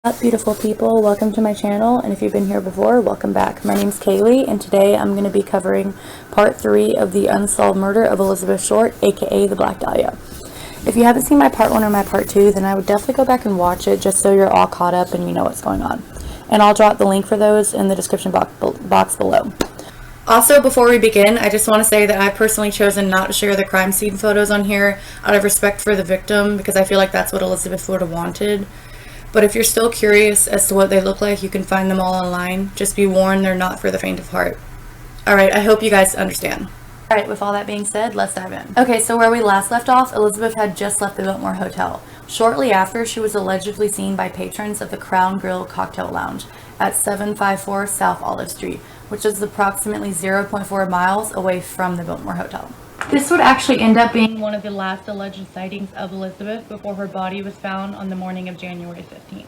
What's up, beautiful people? Welcome to my channel, and if you've been here before, welcome back. My name's Kaylee, and today I'm going to be covering part 3 of the unsolved murder of Elizabeth Short, aka the Black Dahlia. If you haven't seen my part 1 or my part 2, then I would definitely go back and watch it just so you're all caught up and you know what's going on. And I'll drop the link for those in the description box below. Also, before we begin, I just want to say that I've personally chosen not to share the crime scene photos on here out of respect for the victim, because I feel like that's what Elizabeth would have wanted. But if you're still curious as to what they look like, you can find them all online. Just be warned, they're not for the faint of heart. Alright, I hope you guys understand. Alright, with all that being said, let's dive in. Okay, so where we last left off, Elizabeth had just left the Biltmore Hotel. Shortly after, she was allegedly seen by patrons of the Crown Grill Cocktail Lounge at 754 South Olive Street, which is approximately 0.4 miles away from the Biltmore Hotel. This would actually end up being one of the last alleged sightings of Elizabeth before her body was found on the morning of January 15th.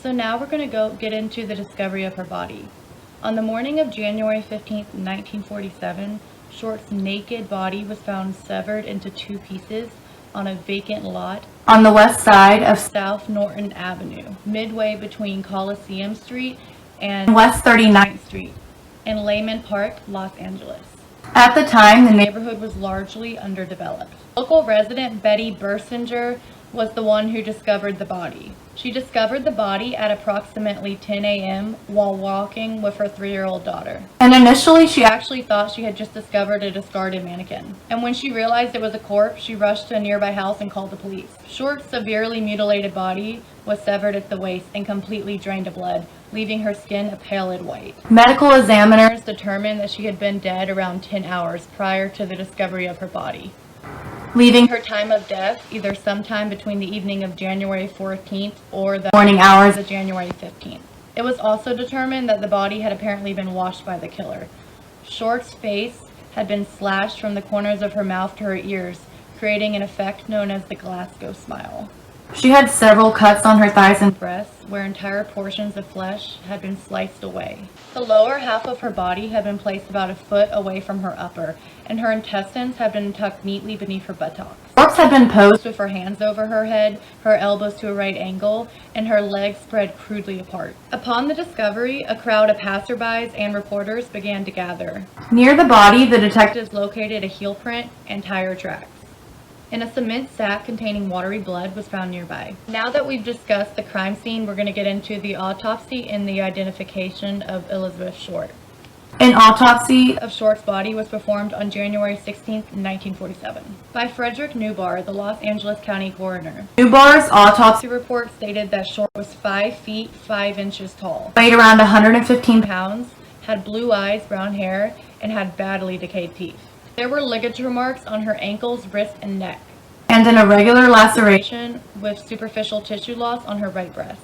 So now we're going to get into the discovery of her body. On the morning of January 15th, 1947, Short's naked body was found severed into 2 pieces on a vacant lot on the west side of South Norton Avenue, midway between Coliseum Street and West 39th Street in Lehman Park, Los Angeles. At the time, the neighborhood was largely underdeveloped. Local resident Betty Bersinger was the one who discovered the body. She discovered the body at approximately 10 a.m. while walking with her 3-year-old daughter. And initially, she actually thought she had just discovered a discarded mannequin. And when she realized it was a corpse, she rushed to a nearby house and called the police. Short's severely mutilated body was severed at the waist and completely drained of blood, leaving her skin a pallid white. Medical examiners determined that she had been dead around 10 hours prior to the discovery of her body, leaving her time of death either sometime between the evening of January 14th or the morning hours of January 15th. It was also determined that the body had apparently been washed by the killer. Short's face had been slashed from the corners of her mouth to her ears, creating an effect known as the Glasgow smile. She had several cuts on her thighs and breasts, where entire portions of flesh had been sliced away. The lower half of her body had been placed about a foot away from her upper, and her intestines had been tucked neatly beneath her buttocks. Corpse had been posed with her hands over her head, her elbows to a right angle, and her legs spread crudely apart. Upon the discovery, a crowd of passerbys and reporters began to gather. Near the body, the detectives located a heel print and tire tracks, and a cement sack containing watery blood was found nearby. Now that we've discussed the crime scene, we're going to get into the autopsy and the identification of Elizabeth Short. An autopsy of Short's body was performed on January 16, 1947, by Frederick Newbar, the Los Angeles County coroner. Newbar's autopsy report stated that Short was 5 feet 5 inches tall, weighed around 115 pounds, had blue eyes, brown hair, and had badly decayed teeth. There were ligature marks on her ankles, wrist, and neck, and an irregular laceration with superficial tissue loss on her right breast.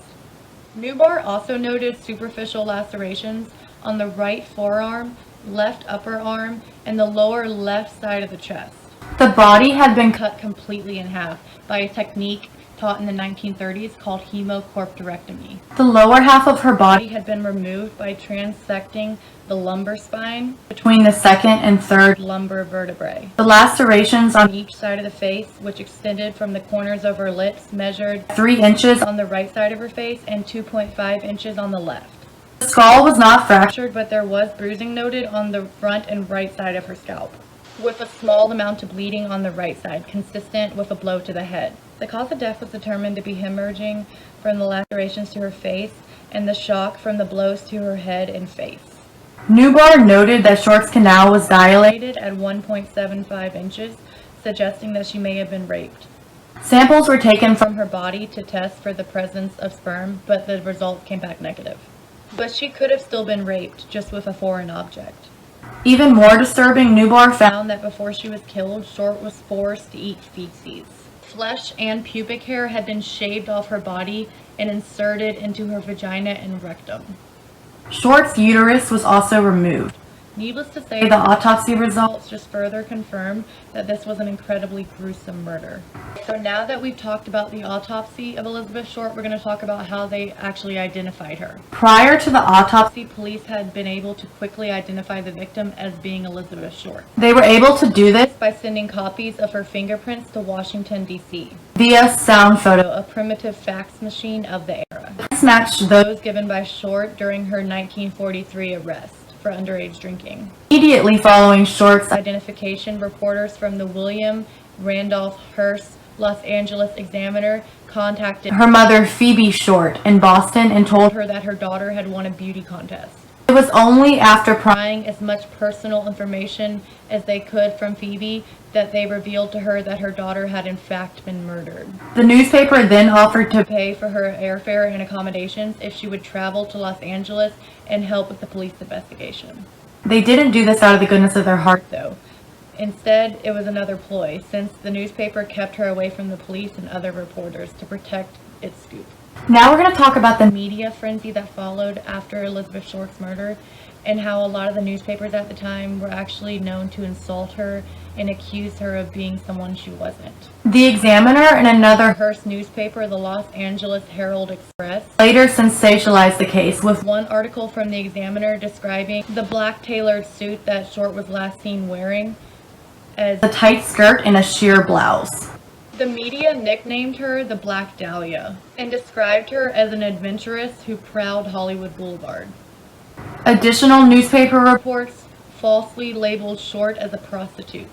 Newbar also noted superficial lacerations on the right forearm, left upper arm, and the lower left side of the chest. The body had been cut completely in half by a technique taught in the 1930s called hemocorpectomy. The lower half of her body had been removed by transecting the lumbar spine between the 2nd and 3rd lumbar vertebrae. The lacerations on each side of the face, which extended from the corners of her lips, measured 3 inches on the right side of her face and 2.5 inches on the left. The skull was not fractured, but there was bruising noted on the front and right side of her scalp, with a small amount of bleeding on the right side, consistent with a blow to the head. The cause of death was determined to be hemorrhaging from the lacerations to her face and the shock from the blows to her head and face. Newbar noted that Short's canal was dilated at 1.75 inches, suggesting that she may have been raped. Samples were taken from her body to test for the presence of sperm, but the results came back negative. But she could have still been raped, just with a foreign object. Even more disturbing, Newbar found that before she was killed, Short was forced to eat feces. Flesh and pubic hair had been shaved off her body and inserted into her vagina and rectum. Short's uterus was also removed. Needless to say, the autopsy results just further confirmed that this was an incredibly gruesome murder. So now that we've talked about the autopsy of Elizabeth Short, we're going to talk about how they actually identified her. Prior to the autopsy, police had been able to quickly identify the victim as being Elizabeth Short. They were able to do this by sending copies of her fingerprints to Washington, D.C. via sound photo, a primitive fax machine of the era. Matched those given by Short during her 1943 arrest for underage drinking. Immediately following Short's identification, reporters from the William Randolph Hearst Los Angeles Examiner contacted her mother, Phoebe Short, in Boston and told her that her daughter had won a beauty contest. It was only after prying as much personal information as they could from Phoebe that they revealed to her that her daughter had in fact been murdered. The newspaper then offered to pay for her airfare and accommodations if she would travel to Los Angeles and help with the police investigation. They didn't do this out of the goodness of their heart, though. Instead, it was another ploy, since the newspaper kept her away from the police and other reporters to protect its scoop. Now we're going to talk about the media frenzy that followed after Elizabeth Short's murder, and how a lot of the newspapers at the time were actually known to insult her and accuse her of being someone she wasn't. The Examiner and another Hearst newspaper, the Los Angeles Herald Express, later sensationalized the case, with one article from the Examiner describing the black tailored suit that Short was last seen wearing as a tight skirt and a sheer blouse. The media nicknamed her the Black Dahlia and described her as an adventuress who prowled Hollywood Boulevard. Additional newspaper reports falsely labeled Short as a prostitute,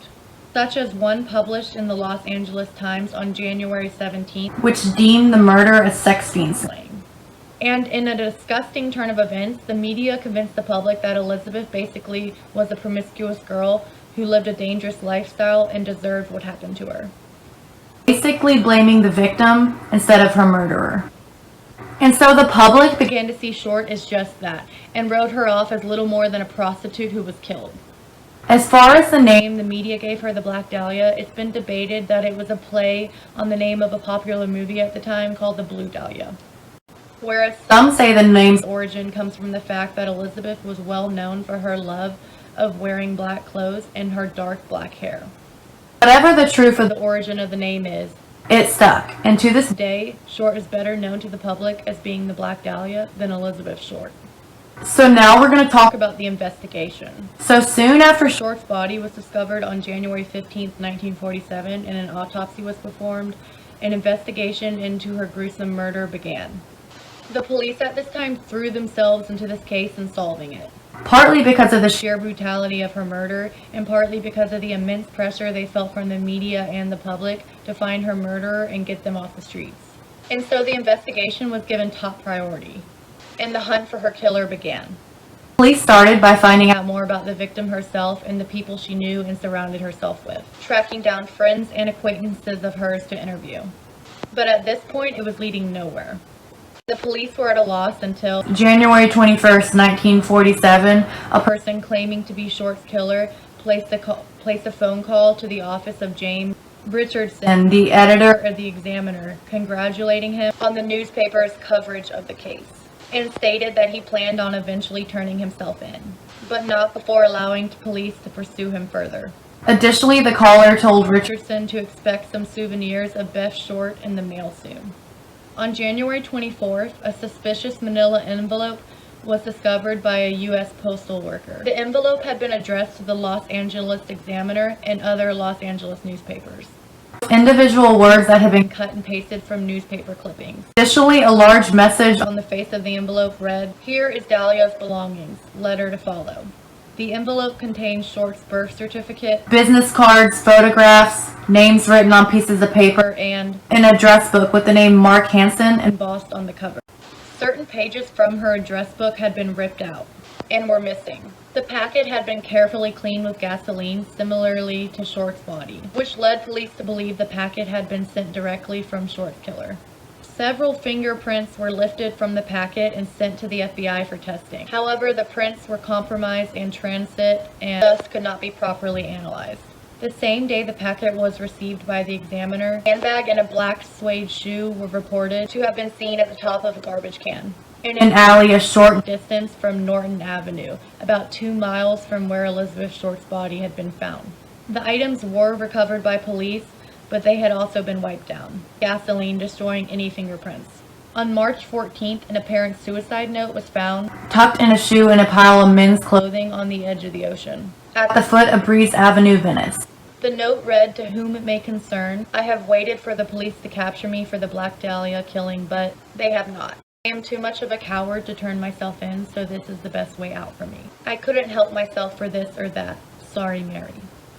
such as one published in the Los Angeles Times on January 17th, which deemed the murder a sex fiend slaying. And in a disgusting turn of events, the media convinced the public that Elizabeth basically was a promiscuous girl who lived a dangerous lifestyle and deserved what happened to her, basically blaming the victim instead of her murderer. And so the public began to see Short as just that, and wrote her off as little more than a prostitute who was killed. As far as the name the media gave her, the Black Dahlia, it's been debated that it was a play on the name of a popular movie at the time called The Blue Dahlia. Whereas some say the name's origin comes from the fact that Elizabeth was well known for her love of wearing black clothes and her dark black hair. Whatever the truth of the origin of the name is, it stuck, and to this day, Short is better known to the public as being the Black Dahlia than Elizabeth Short. So now we're going to talk about the investigation. So soon after Short's body was discovered on January 15, 1947, and an autopsy was performed, an investigation into her gruesome murder began. The police at this time threw themselves into this case and solving it, partly because of the sheer brutality of her murder, and partly because of the immense pressure they felt from the media and the public to find her murderer and get them off the streets. And so the investigation was given top priority, and the hunt for her killer began. Police started by finding out more about the victim herself and the people she knew and surrounded herself with, tracking down friends and acquaintances of hers to interview. But at this point, it was leading nowhere. The police were at a loss until January 21st, 1947, a person claiming to be Short's killer placed a phone call to the office of James Richardson, the editor of the Examiner, congratulating him on the newspaper's coverage of the case, and stated that he planned on eventually turning himself in, but not before allowing police to pursue him further. Additionally, the caller told Richardson to expect some souvenirs of Beth Short in the mail soon. On January 24th, a suspicious manila envelope was discovered by a U.S. postal worker. The envelope had been addressed to the Los Angeles Examiner and other Los Angeles newspapers. Individual words that had been cut and pasted from newspaper clippings. Additionally, a large message on the face of the envelope read, "Here is Dahlia's belongings. Letter to follow." The envelope contained Short's birth certificate, business cards, photographs, names written on pieces of paper, and an address book with the name Mark Hansen embossed on the cover. Certain pages from her address book had been ripped out and were missing. The packet had been carefully cleaned with gasoline, similarly to Short's body, which led police to believe the packet had been sent directly from Short's killer. Several fingerprints were lifted from the packet and sent to the FBI for testing. However, the prints were compromised in transit and thus could not be properly analyzed. The same day the packet was received by the Examiner, a handbag and a black suede shoe were reported to have been seen at the top of a garbage can in an alley a short distance from Norton Avenue, about 2 miles from where Elizabeth Short's body had been found. The items were recovered by police, but they had also been wiped down, gasoline destroying any fingerprints. On March 14th, an apparent suicide note was found, tucked in a shoe in a pile of men's clothing on the edge of the ocean, at the foot of Breeze Avenue, Venice. The note read, "To whom it may concern, I have waited for the police to capture me for the Black Dahlia killing, but they have not. I am too much of a coward to turn myself in, so this is the best way out for me. I couldn't help myself for this or that. Sorry, Mary.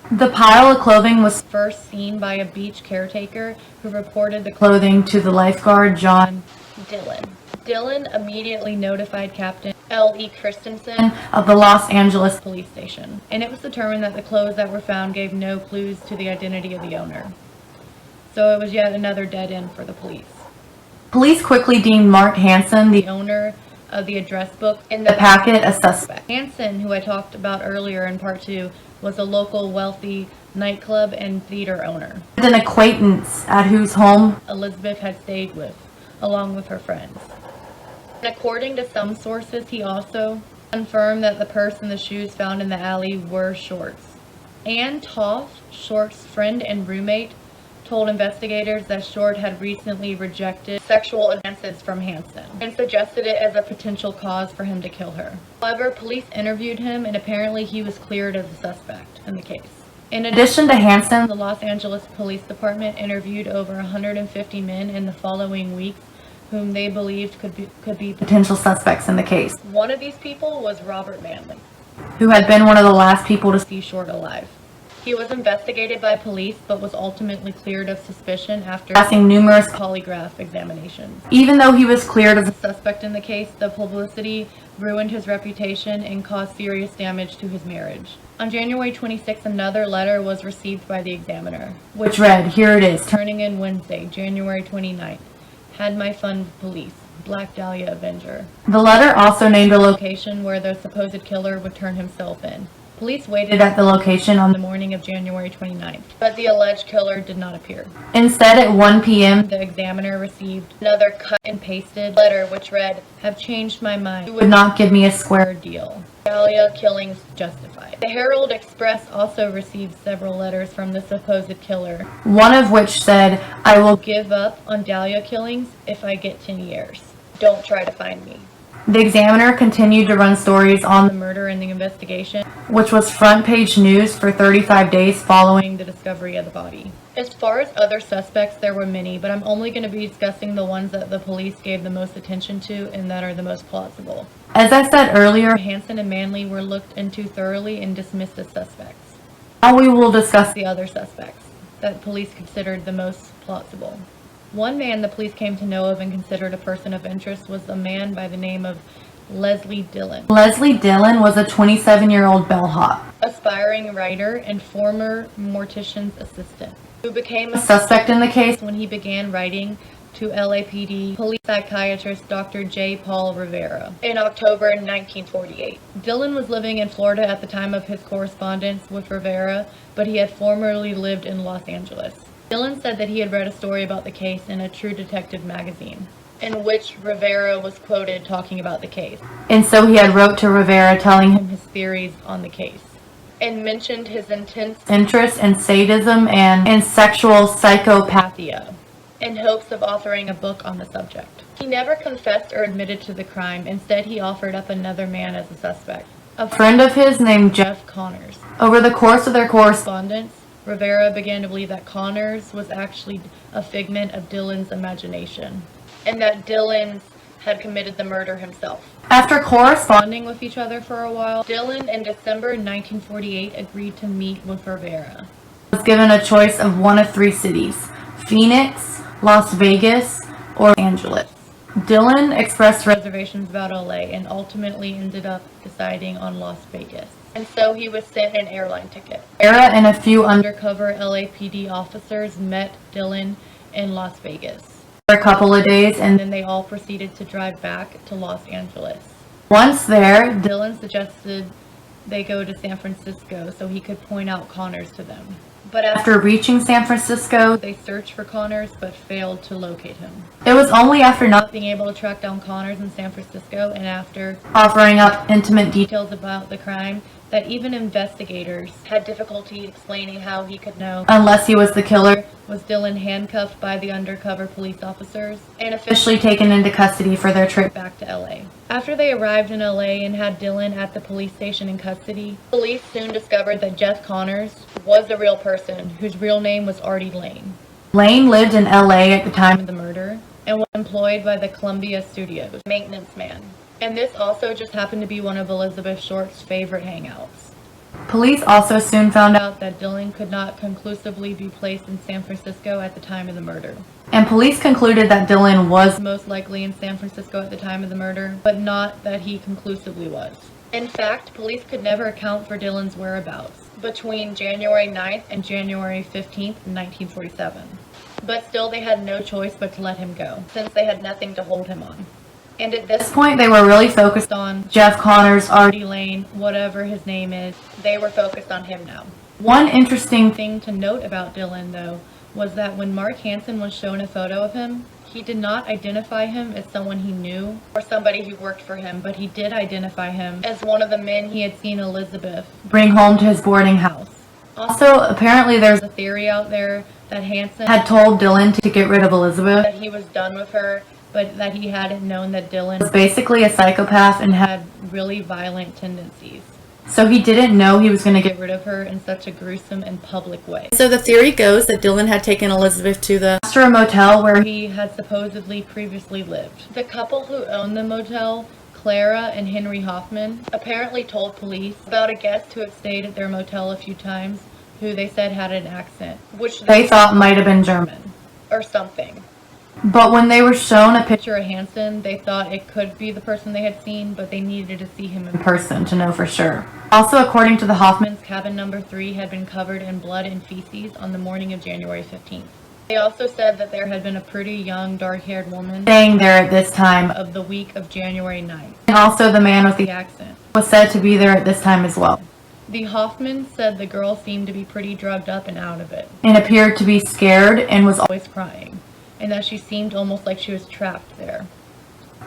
The pile of clothing was first seen by a beach caretaker who reported the clothing to the lifeguard, John Dillon. Dillon immediately notified Captain L.E. Christensen of the Los Angeles police station, and it was determined that the clothes that were found gave no clues to the identity of the owner. So it was yet another dead end for the police. Police quickly deemed Mark Hansen, the owner of the address book in the packet, a suspect. Hansen, who I talked about earlier in part 2, was a local wealthy nightclub and theater owner. An acquaintance at whose home Elizabeth had stayed with, along with her friends. And according to some sources, he also confirmed that the purse and the shoes found in the alley were Short's. Ann Toth, Short's friend and roommate, told investigators that Short had recently rejected sexual advances from Hansen and suggested it as a potential cause for him to kill her. However, police interviewed him and apparently he was cleared as a suspect in the case. In addition to Hansen, the Los Angeles Police Department interviewed over 150 men in the following weeks whom they believed could be potential suspects in the case. One of these people was Robert Manley, who had been one of the last people to see Short alive. He was investigated by police, but was ultimately cleared of suspicion after passing numerous polygraph examinations. Even though he was cleared as a suspect in the case, the publicity ruined his reputation and caused serious damage to his marriage. On January 26, another letter was received by the Examiner, which read, "Here it is, turning in Wednesday, January 29th. Had my fun with police. Black Dahlia Avenger." The letter also named a location where the supposed killer would turn himself in. Police waited at the location on the morning of January 29th, but the alleged killer did not appear. Instead, at 1 p.m., the Examiner received another cut and pasted letter which read, "Have changed my mind. You would not give me a square deal. Dahlia killings justified." The Herald Express also received several letters from the supposed killer, one of which said, "I will give up on Dahlia killings if I get 10 years. Don't try to find me." The Examiner continued to run stories on the murder and the investigation, which was front-page news for 35 days following the discovery of the body. As far as other suspects, there were many, but I'm only going to be discussing the ones that the police gave the most attention to and that are the most plausible. As I said earlier, Hansen and Manley were looked into thoroughly and dismissed as suspects. Now we will discuss the other suspects that police considered the most plausible. One man the police came to know of and considered a person of interest was a man by the name of Leslie Dillon. Leslie Dillon was a 27-year-old bellhop, aspiring writer, and former mortician's assistant, who became a suspect in the case when he began writing to LAPD police psychiatrist Dr. J. Paul Rivera in October 1948. Dillon was living in Florida at the time of his correspondence with Rivera, but he had formerly lived in Los Angeles. Dillon said that he had read a story about the case in a True Detective magazine, in which Rivera was quoted talking about the case. And so he had wrote to Rivera telling him his theories on the case, and mentioned his intense interest in sadism and sexual psychopathia, in hopes of authoring a book on the subject. He never confessed or admitted to the crime. Instead, he offered up another man as a suspect, a friend of his named Jeff Connors. Over the course of their correspondence, Rivera began to believe that Connors was actually a figment of Dillon's imagination, and that Dillon had committed the murder himself. After corresponding with each other for a while, Dillon in December 1948 agreed to meet with Rivera. He was given a choice of one of 3 cities: Phoenix, Las Vegas, or Los Angeles. Dillon expressed reservations about LA and ultimately ended up deciding on Las Vegas. And so he was sent an airline ticket. Rivera and a few undercover LAPD officers met Dillon in Las Vegas for a couple of days, and then they all proceeded to drive back to Los Angeles. Once there, Dillon suggested they go to San Francisco so he could point out Connors to them. But after reaching San Francisco, they searched for Connors but failed to locate him. It was only after not being able to track down Connors in San Francisco and after offering up intimate details about the crime that even investigators had difficulty explaining how he could know unless he was the killer. Was Dillon handcuffed by the undercover police officers and officially taken into custody for their trip back to LA. After they arrived in LA and had Dillon at the police station in custody, police soon discovered that Jeff Connors was a real person whose real name was Artie Lane. Lane lived in LA at the time of the murder and was employed by the Columbia Studios maintenance man. And this also just happened to be one of Elizabeth Short's favorite hangouts. Police also soon found out that Dylan could not conclusively be placed in San Francisco at the time of the murder. And police concluded that Dylan was most likely in San Francisco at the time of the murder, but not that he conclusively was. In fact, police could never account for Dylan's whereabouts between January 9th and January 15th, 1947. But still, they had no choice but to let him go, since they had nothing to hold him on. And at this point, they were really focused on Jeff Connors, Artie Lane, whatever his name is. They were focused on him now. One interesting thing to note about Dylan, though, was that when Mark Hansen was shown a photo of him, he did not identify him as someone he knew or somebody who worked for him, but he did identify him as one of the men he had seen Elizabeth bring home to his boarding house. Also, apparently there's a theory out there that Hansen had told Dylan to get rid of Elizabeth, that he was done with her, but that he hadn't known that Dylan was basically a psychopath and had really violent tendencies. So he didn't know he was going to get rid of her in such a gruesome and public way. So the theory goes that Dylan had taken Elizabeth to the Astra motel where he had supposedly previously lived. The couple who owned the motel, Clara and Henry Hoffman, apparently told police about a guest who had stayed at their motel a few times who they said had an accent, which they thought might have been German or something. But when they were shown a picture of Hansen, they thought it could be the person they had seen, but they needed to see him in person to know for sure. Also, according to the Hoffmans, cabin number 3 had been covered in blood and feces on the morning of January 15th. They also said that there had been a pretty young, dark-haired woman staying there at this time of the week of January 9th. And also the man with the accent was said to be there at this time as well. The Hoffmans said the girl seemed to be pretty drugged up and out of it, and appeared to be scared and was always crying, and that she seemed almost like she was trapped there,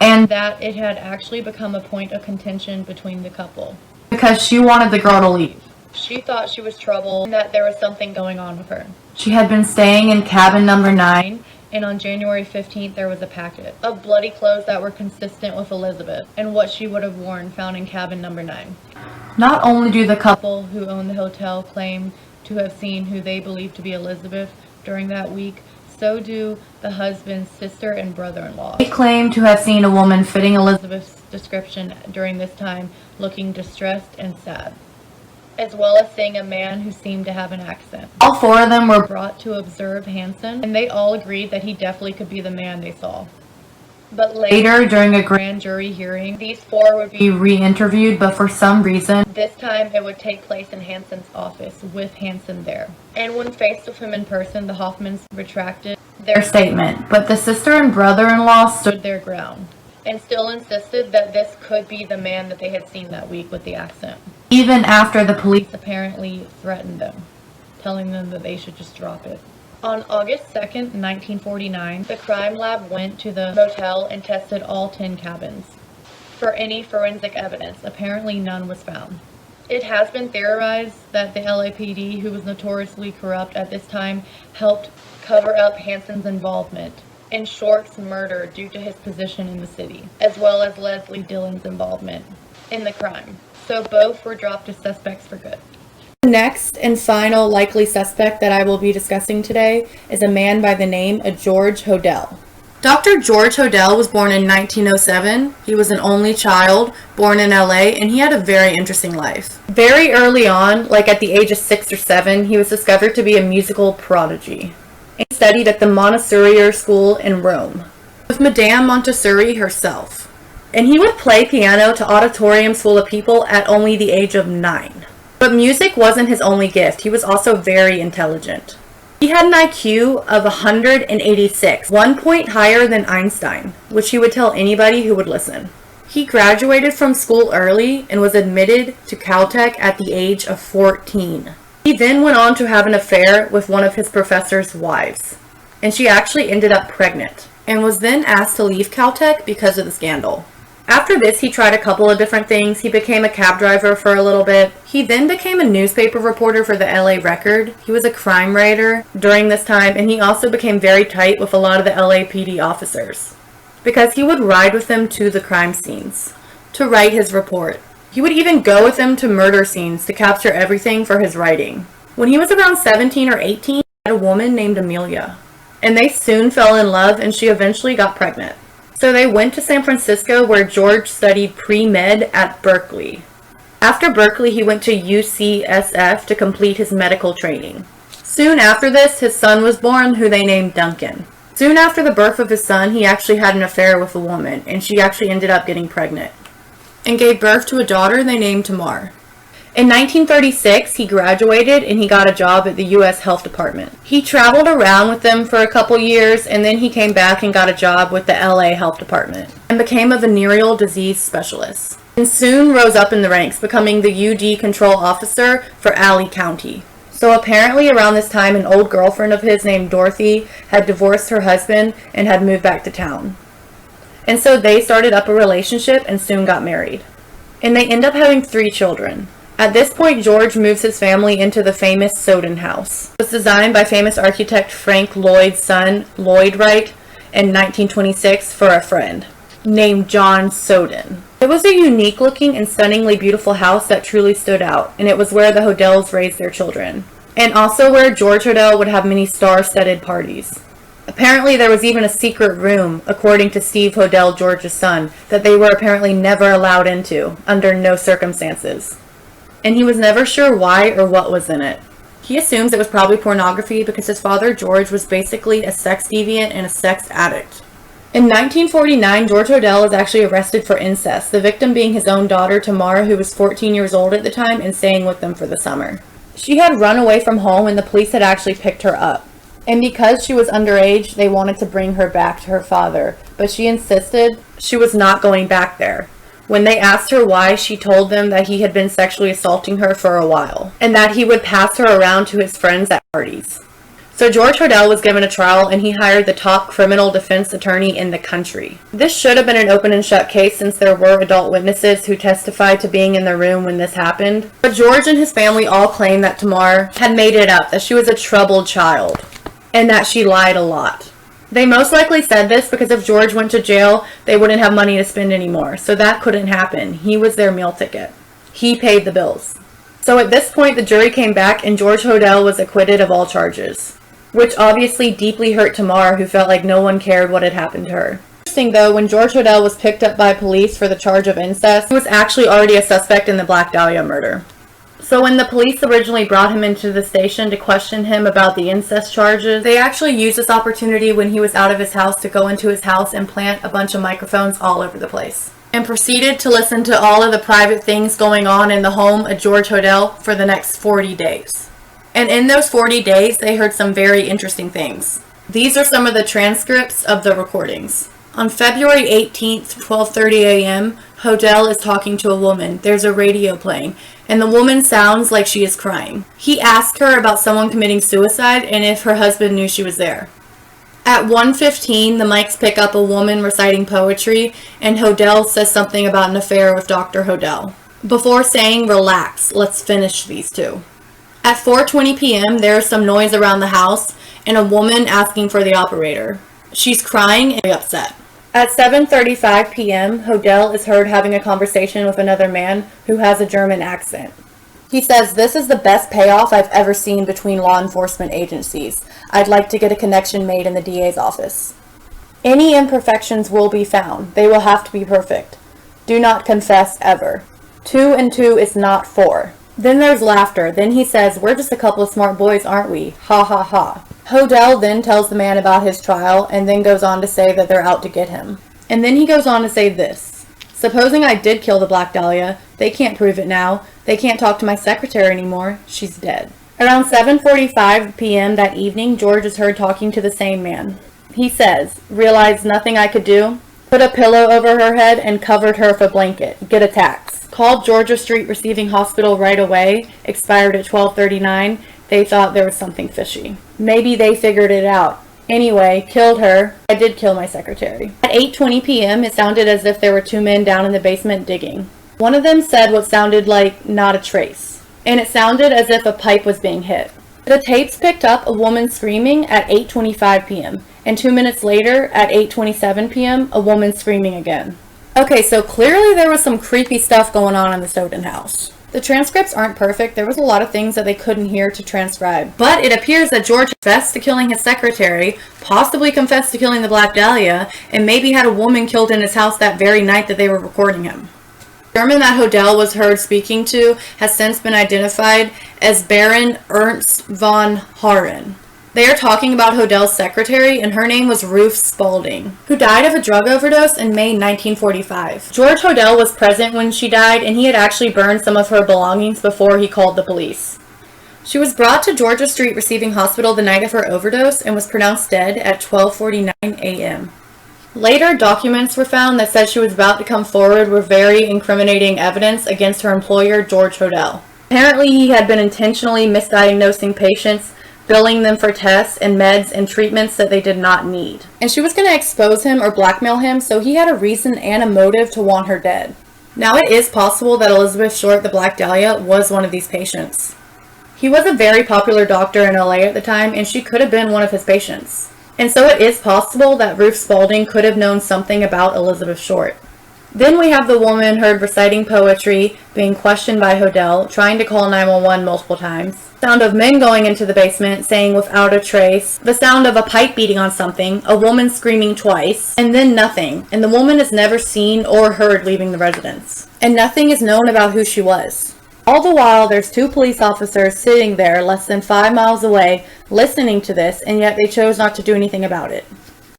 and that it had actually become a point of contention between the couple because she wanted the girl to leave. She thought she was trouble and that there was something going on with her. She had been staying in cabin number 9, and on January 15th there was a packet of bloody clothes that were consistent with Elizabeth and what she would have worn found in cabin number 9. Not only do the couple who owned the hotel claim to have seen who they believed to be Elizabeth during that week, so do the husband's sister and brother-in-law. They claim to have seen a woman fitting Elizabeth's description during this time, looking distressed and sad, as well as seeing a man who seemed to have an accent. All 4 of them were brought to observe Hansen, and they all agreed that he definitely could be the man they saw. But later, during a grand jury hearing, these 4 would be re-interviewed, but for some reason, this time it would take place in Hansen's office, with Hansen there. And when faced with him in person, the Hoffmans retracted their statement, but the sister and brother-in-law stood their ground, and still insisted that this could be the man that they had seen that week with the accent, even after the police apparently threatened them, telling them that they should just drop it. On August 2nd, 1949, the crime lab went to the motel and tested all 10 cabins for any forensic evidence. Apparently none was found. It has been theorized that the LAPD, who was notoriously corrupt at this time, helped cover up Hansen's involvement in Short's murder due to his position in the city, as well as Leslie Dillon's involvement in the crime. So both were dropped as suspects for good. The next and final likely suspect that I will be discussing today is a man by the name of George Hodel. Dr. George Hodel was born in 1907. He was an only child, born in LA, and he had a very interesting life. Very early on, like at the age of 6 or 7, he was discovered to be a musical prodigy. He studied at the Montessori School in Rome with Madame Montessori herself. And he would play piano to auditoriums full of people at only the age of 9. But music wasn't his only gift. He was also very intelligent. He had an IQ of 186, 1 point higher than Einstein, which he would tell anybody who would listen. He graduated from school early and was admitted to Caltech at the age of 14. He then went on to have an affair with one of his professor's wives, and she actually ended up pregnant, and was then asked to leave Caltech because of the scandal. After this, he tried a couple of different things. He became a cab driver for a little bit. He then became a newspaper reporter for the LA Record. He was a crime writer during this time, and he also became very tight with a lot of the LAPD officers because he would ride with them to the crime scenes to write his report. He would even go with them to murder scenes to capture everything for his writing. When he was around 17 or 18, he met a woman named Amelia. and they soon fell in love, and she eventually got pregnant. So they went to San Francisco, where George studied pre-med at Berkeley. After Berkeley, he went to UCSF to complete his medical training. Soon after this, his son was born, who they named Duncan. Soon after the birth of his son, he actually had an affair with a woman, and she actually ended up getting pregnant, and gave birth to a daughter they named Tamar. In 1936, he graduated and he got a job at the U.S. Health Department. He traveled around with them for a couple years, and then he came back and got a job with the LA Health Department and became a venereal disease specialist, and soon rose up in the ranks, becoming the UD control officer for Alley County. So apparently around this time, an old girlfriend of his named Dorothy had divorced her husband and had moved back to town. And so they started up a relationship and soon got married. And they end up having 3 children. At this point, George moves his family into the famous Soden house. It was designed by famous architect Frank Lloyd's son, Lloyd Wright, in 1926 for a friend named John Soden. It was a unique looking and stunningly beautiful house that truly stood out, and it was where the Hodells raised their children, and also where George Hodel would have many star-studded parties. Apparently there was even a secret room, according to Steve Hodel, George's son, that they were apparently never allowed into, under no circumstances. And he was never sure why or what was in it. He assumes it was probably pornography because his father, George, was basically a sex deviant and a sex addict. In 1949, George Hodel was actually arrested for incest, the victim being his own daughter, Tamar, who was 14 years old at the time and staying with them for the summer. She had run away from home and the police had actually picked her up. And because she was underage, they wanted to bring her back to her father, but she insisted she was not going back there. When they asked her why, she told them that he had been sexually assaulting her for a while, and that he would pass her around to his friends at parties. So George Hodel was given a trial, and he hired the top criminal defense attorney in the country. This should have been an open and shut case since there were adult witnesses who testified to being in the room when this happened. But George and his family all claimed that Tamar had made it up, that she was a troubled child, and that she lied a lot. They most likely said this because if George went to jail, they wouldn't have money to spend anymore, so that couldn't happen. He was their meal ticket. He paid the bills. So at this point, the jury came back and George Hodel was acquitted of all charges, which obviously deeply hurt Tamar, who felt like no one cared what had happened to her. Interesting though, when George Hodel was picked up by police for the charge of incest, he was actually already a suspect in the Black Dahlia murder. So when the police originally brought him into the station to question him about the incest charges, they actually used this opportunity when he was out of his house to go into his house and plant a bunch of microphones all over the place, and proceeded to listen to all of the private things going on in the home of George Hodel for the next 40 days. And in those 40 days, they heard some very interesting things. These are some of the transcripts of the recordings. On February 18th, 12:30 a.m., Hodel is talking to a woman. There's a radio playing, and the woman sounds like she is crying. He asked her about someone committing suicide and if her husband knew she was there. At 1:15, the mics pick up a woman reciting poetry, and Hodel says something about an affair with Dr. Hodel, before saying, "Relax, let's finish these two." At 4:20 p.m., there is some noise around the house, and a woman asking for the operator. She's crying and upset. At 7:35 p.m., Hodel is heard having a conversation with another man who has a German accent. He says, "This is the best payoff I've ever seen between law enforcement agencies. I'd like to get a connection made in the DA's office. Any imperfections will be found. They will have to be perfect. Do not confess ever. 2 and 2 is not 4. Then there's laughter. Then he says, "We're just a couple of smart boys, aren't we? Ha ha ha." Hodel then tells the man about his trial and then goes on to say that they're out to get him. And then he goes on to say this: "Supposing I did kill the Black Dahlia, they can't prove it now. They can't talk to my secretary anymore. She's dead." Around 7:45 p.m. that evening, George is heard talking to the same man. He says, "Realized nothing I could do? Put a pillow over her head and covered her with a blanket. Get a tax. Called Georgia Street Receiving Hospital right away. Expired at 12:39. They thought there was something fishy. Maybe they figured it out. Anyway, killed her. I did kill my secretary." At 8:20 p.m., it sounded as if there were 2 men down in the basement digging. One of them said what sounded like "not a trace," and it sounded as if a pipe was being hit. The tapes picked up a woman screaming at 8:25 p.m., and 2 minutes later, at 8:27 p.m., a woman screaming again. Okay, so clearly there was some creepy stuff going on in the Soden house. The transcripts aren't perfect. There was a lot of things that they couldn't hear to transcribe. But it appears that George confessed to killing his secretary, possibly confessed to killing the Black Dahlia, and maybe had a woman killed in his house that very night that they were recording him. The German that Hodel was heard speaking to has since been identified as Baron Ernst von Haaren. They are talking about Hodel's secretary, and her name was Ruth Spaulding, who died of a drug overdose in May 1945. George Hodel was present when she died, and he had actually burned some of her belongings before he called the police. She was brought to Georgia Street Receiving Hospital the night of her overdose and was pronounced dead at 12:49 a.m. Later, documents were found that said she was about to come forward with very incriminating evidence against her employer, George Hodel. Apparently, he had been intentionally misdiagnosing patients, billing them for tests and meds and treatments that they did not need. And she was going to expose him or blackmail him, so he had a reason and a motive to want her dead. Now, it is possible that Elizabeth Short, the Black Dahlia, was one of these patients. He was a very popular doctor in LA at the time, and she could have been one of his patients. And so it is possible that Ruth Spaulding could have known something about Elizabeth Short. Then we have the woman heard reciting poetry, being questioned by Hodel, trying to call 911 multiple times. Sound of men going into the basement, saying without a trace. The sound of a pipe beating on something, a woman screaming twice, and then nothing. And the woman is never seen or heard leaving the residence. And nothing is known about who she was. All the while, there's 2 police officers sitting there less than 5 miles away, listening to this, and yet they chose not to do anything about it.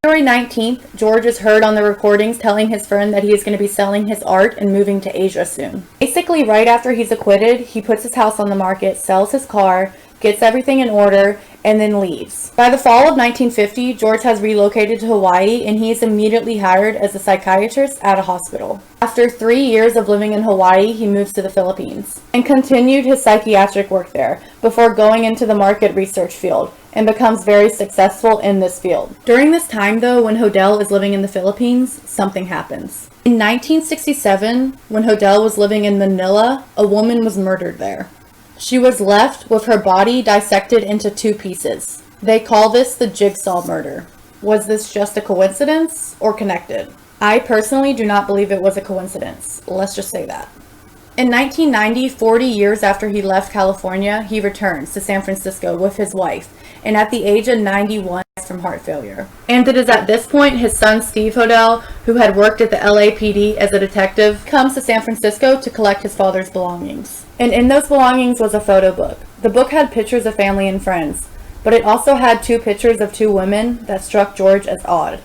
January 19th, George is heard on the recordings telling his friend that he is going to be selling his art and moving to Asia soon. Basically, right after he's acquitted, he puts his house on the market, sells his car, gets everything in order, and then leaves. By the fall of 1950, George has relocated to Hawaii, and he is immediately hired as a psychiatrist at a hospital. After 3 years of living in Hawaii, he moves to the Philippines and continued his psychiatric work there before going into the market research field, and becomes very successful in this field. During this time, though, when Hodel is living in the Philippines, something happens. In 1967, when Hodel was living in Manila, a woman was murdered there. She was left with her body dissected into 2 pieces. They call this the jigsaw murder. Was this just a coincidence or connected? I personally do not believe it was a coincidence. Let's just say that. In 1990, 40 years after he left California, he returns to San Francisco with his wife, and at the age of 91, dies from heart failure. And it is at this point his son Steve Hodel, who had worked at the LAPD as a detective, comes to San Francisco to collect his father's belongings. And in those belongings was a photo book. The book had pictures of family and friends, but it also had 2 pictures of 2 women that struck George as odd.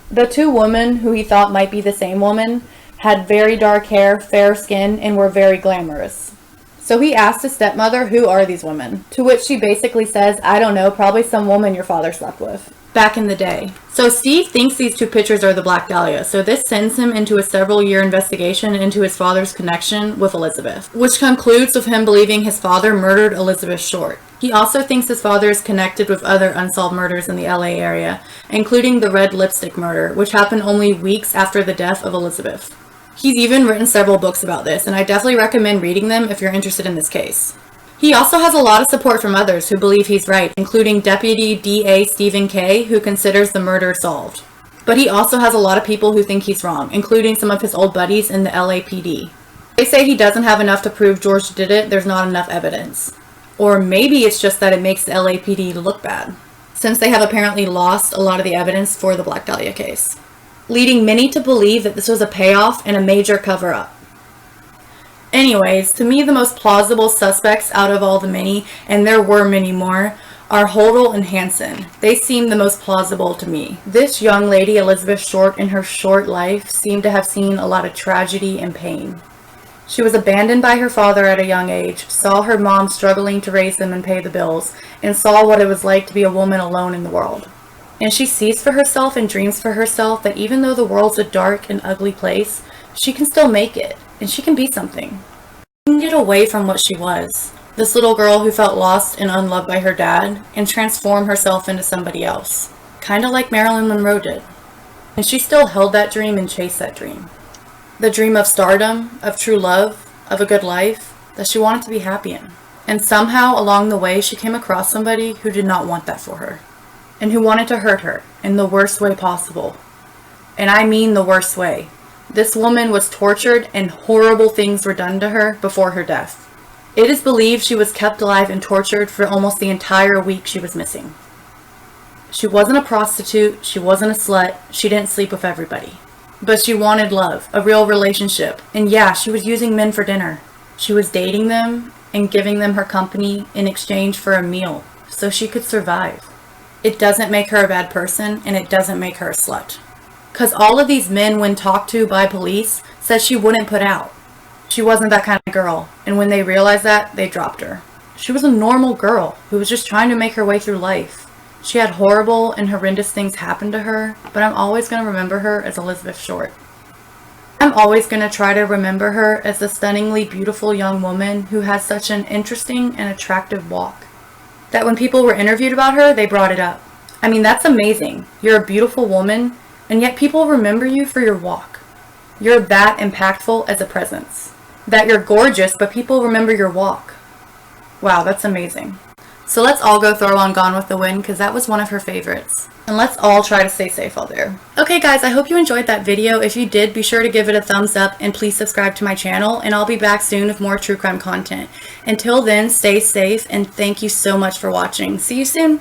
The 2 women, who he thought might be the same woman, had very dark hair, fair skin, and were very glamorous. So he asked his stepmother, who are these women? To which she basically says, I don't know, probably some woman your father slept with. Back in the day. So Steve thinks these 2 pictures are the Black Dahlia, so this sends him into a several-year investigation into his father's connection with Elizabeth, which concludes with him believing his father murdered Elizabeth Short. He also thinks his father is connected with other unsolved murders in the LA area, including the red lipstick murder, which happened only weeks after the death of Elizabeth. He's even written several books about this, and I definitely recommend reading them if you're interested in this case. He also has a lot of support from others who believe he's right, including Deputy DA Stephen Kay, who considers the murder solved. But he also has a lot of people who think he's wrong, including some of his old buddies in the LAPD. They say he doesn't have enough to prove George did it, there's not enough evidence. Or maybe it's just that it makes the LAPD look bad, since they have apparently lost a lot of the evidence for the Black Dahlia case, leading many to believe that this was a payoff and a major cover-up. Anyways, to me the most plausible suspects out of all the many, and there were many more, are Hodel and Hansen. They seem the most plausible to me. This young lady, Elizabeth Short, in her short life, seemed to have seen a lot of tragedy and pain. She was abandoned by her father at a young age, saw her mom struggling to raise them and pay the bills, and saw what it was like to be a woman alone in the world. And she sees for herself and dreams for herself that even though the world's a dark and ugly place, she can still make it, and she can be something. She can get away from what she was, this little girl who felt lost and unloved by her dad, and transform herself into somebody else, kind of like Marilyn Monroe did. And she still held that dream and chased that dream. The dream of stardom, of true love, of a good life that she wanted to be happy in. And somehow along the way she came across somebody who did not want that for her, and who wanted to hurt her in the worst way possible. And I mean the worst way. This woman was tortured and horrible things were done to her before her death. It is believed she was kept alive and tortured for almost the entire week she was missing. She wasn't a prostitute, she wasn't a slut, she didn't sleep with everybody. But she wanted love, a real relationship, and yeah, she was using men for dinner. She was dating them and giving them her company in exchange for a meal, so she could survive. It doesn't make her a bad person, and it doesn't make her a slut. Because all of these men, when talked to by police, said she wouldn't put out. She wasn't that kind of girl, and when they realized that, they dropped her. She was a normal girl who was just trying to make her way through life. She had horrible and horrendous things happen to her, but I'm always going to remember her as Elizabeth Short. I'm always going to try to remember her as a stunningly beautiful young woman who has such an interesting and attractive walk, that when people were interviewed about her, they brought it up. I mean, that's amazing. You're a beautiful woman, and yet people remember you for your walk. You're that impactful as a presence. That you're gorgeous, but people remember your walk. Wow, that's amazing. So let's all go throw on Gone with the Wind, because that was one of her favorites. And let's all try to stay safe out there. Okay guys, I hope you enjoyed that video. If you did, be sure to give it a thumbs up and please subscribe to my channel, and I'll be back soon with more true crime content. Until then, stay safe and thank you so much for watching. See you soon.